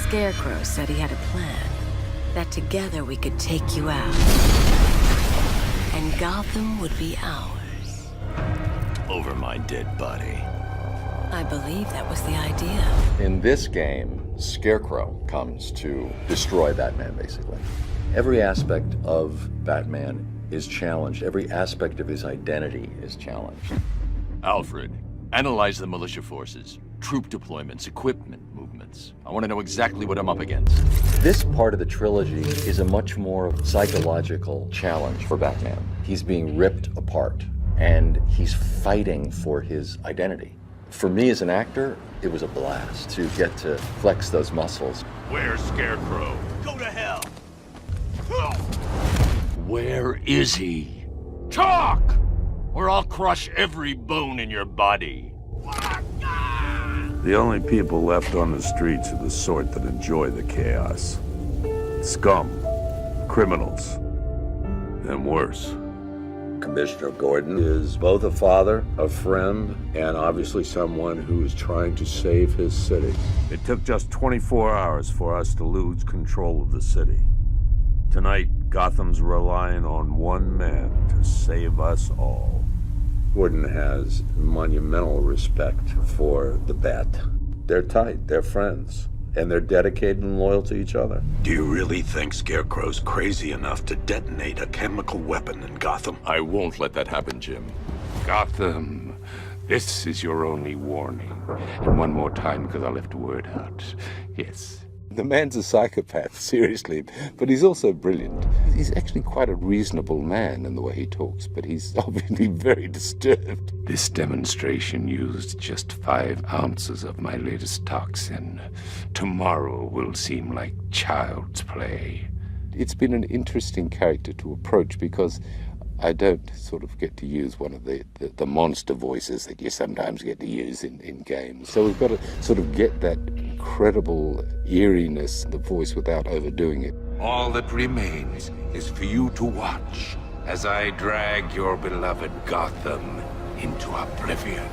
Scarecrow said he had a plan, that together we could take you out. And Gotham would be ours. Over my dead body. I believe that was the idea. In this game, Scarecrow comes to destroy Batman, basically. Every aspect of Batman is challenged. Every aspect of his identity is challenged. Alfred, analyze the militia forces, troop deployments, equipment movements. I want to know exactly what I'm up against. This part of the trilogy is a much more psychological challenge for Batman. He's being ripped apart, and he's fighting for his identity. For me as an actor, it was a blast to get to flex those muscles. Where's Scarecrow? Go to hell! Where is he? Talk! Or I'll crush every bone in your body. The only people left on the streets are the sort that enjoy the chaos. Scum, criminals, and worse. Commissioner Gordon is both a father, a friend, and obviously someone who is trying to save his city. It took just 24 hours for us to lose control of the city. Tonight, Gotham's relying on one man to save us all. Gordon has monumental respect for the Bat. They're tight, they're friends, and they're dedicated and loyal to each other. Do you really think Scarecrow's crazy enough to detonate a chemical weapon in Gotham? I won't let that happen, Jim. Gotham, this is your only warning. And one more time, because I left a word out. Yes. The man's a psychopath, seriously, but he's also brilliant. He's actually quite a reasonable man in the way he talks, but he's obviously very disturbed. This demonstration used just 5 ounces of my latest toxin. Tomorrow will seem like child's play. It's been an interesting character to approach because I don't sort of get to use one of the monster voices that you sometimes get to use in games. So we've got to sort of get that incredible eeriness in the voice without overdoing it. All that remains is for you to watch as I drag your beloved Gotham into oblivion.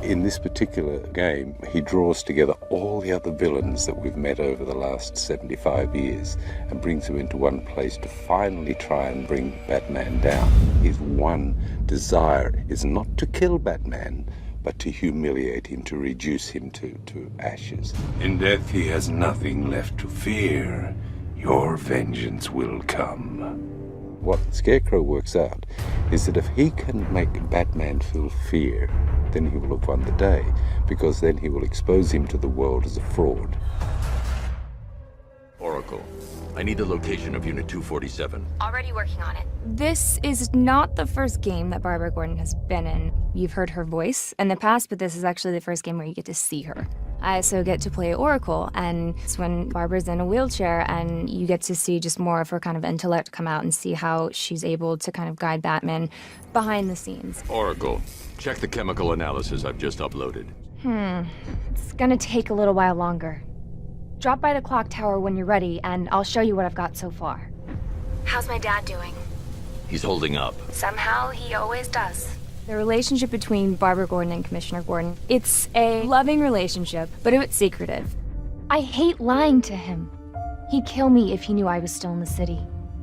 In this particular game, he draws together all the other villains that we've met over the last 75 years and brings them into one place to finally try and bring Batman down. His one desire is not to kill Batman, but to humiliate him, to reduce him to ashes. In death, he has nothing left to fear. Your vengeance will come. What Scarecrow works out is that if he can make Batman feel fear, then he will have won the day, because then he will expose him to the world as a fraud. Oracle, I need the location of Unit 247. Already working on it. This is not the first game that Barbara Gordon has been in. You've heard her voice in the past, but this is actually the first game where you get to see her. I also get to play Oracle, and it's when Barbara's in a wheelchair and you get to see just more of her kind of intellect come out and see how she's able to kind of guide Batman behind the scenes. Oracle, check the chemical analysis I've just uploaded. It's gonna take a little while longer. Drop by the clock tower when you're ready, and I'll show you what I've got so far. How's my dad doing? He's holding up. Somehow, he always does. The relationship between Barbara Gordon and Commissioner Gordon, it's a loving relationship, but it's secretive. I hate lying to him. He'd kill me if he knew I was still in the city.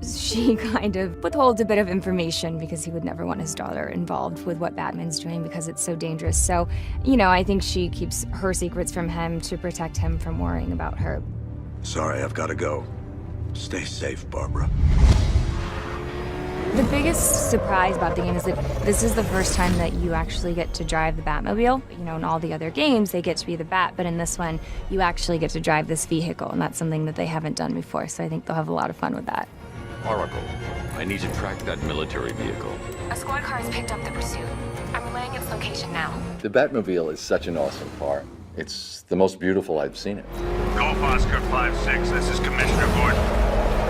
She kind of withholds a bit of information because he would never want his daughter involved with what Batman's doing because it's so dangerous. So, you know, I think she keeps her secrets from him to protect him from worrying about her. Sorry, I've got to go. Stay safe, Barbara. The biggest surprise about the game is that this is the first time that you actually get to drive the Batmobile. You know, in all the other games, they get to be the Bat, but in this one, you actually get to drive this vehicle, and that's something that they haven't done before, so I think they'll have a lot of fun with that. Oracle, I need to track that military vehicle. A squad car has picked up the pursuit. I'm relaying its location now. The Batmobile is such an awesome car. It's the most beautiful I've seen it. Golf Oscar 5-6, this is Commissioner Gordon.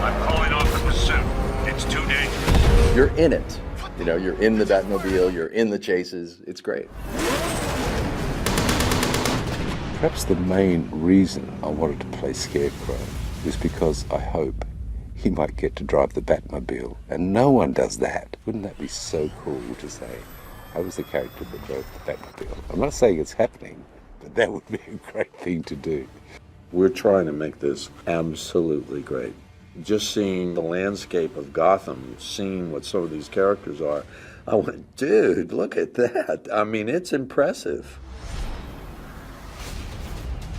I'm calling off the pursuit. It's too dangerous. You're in it. You know, you're in the Batmobile, you're in the chases. It's great. Perhaps the main reason I wanted to play Scarecrow is because I hope he might get to drive the Batmobile. And no one does that. Wouldn't that be so cool to say, I was the character that drove the Batmobile? I'm not saying it's happening, but that would be a great thing to do. We're trying to make this absolutely great. Just seeing the landscape of Gotham, seeing what some of these characters are, I went, dude, look at that. I mean, it's impressive.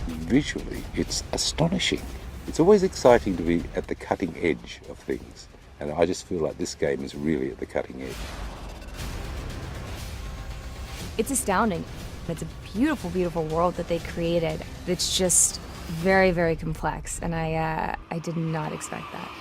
Visually, it's astonishing. It's always exciting to be at the cutting edge of things, and I just feel like this game is really at the cutting edge. It's astounding. It's a beautiful, beautiful world that they created. It's just very, very complex, and I did not expect that.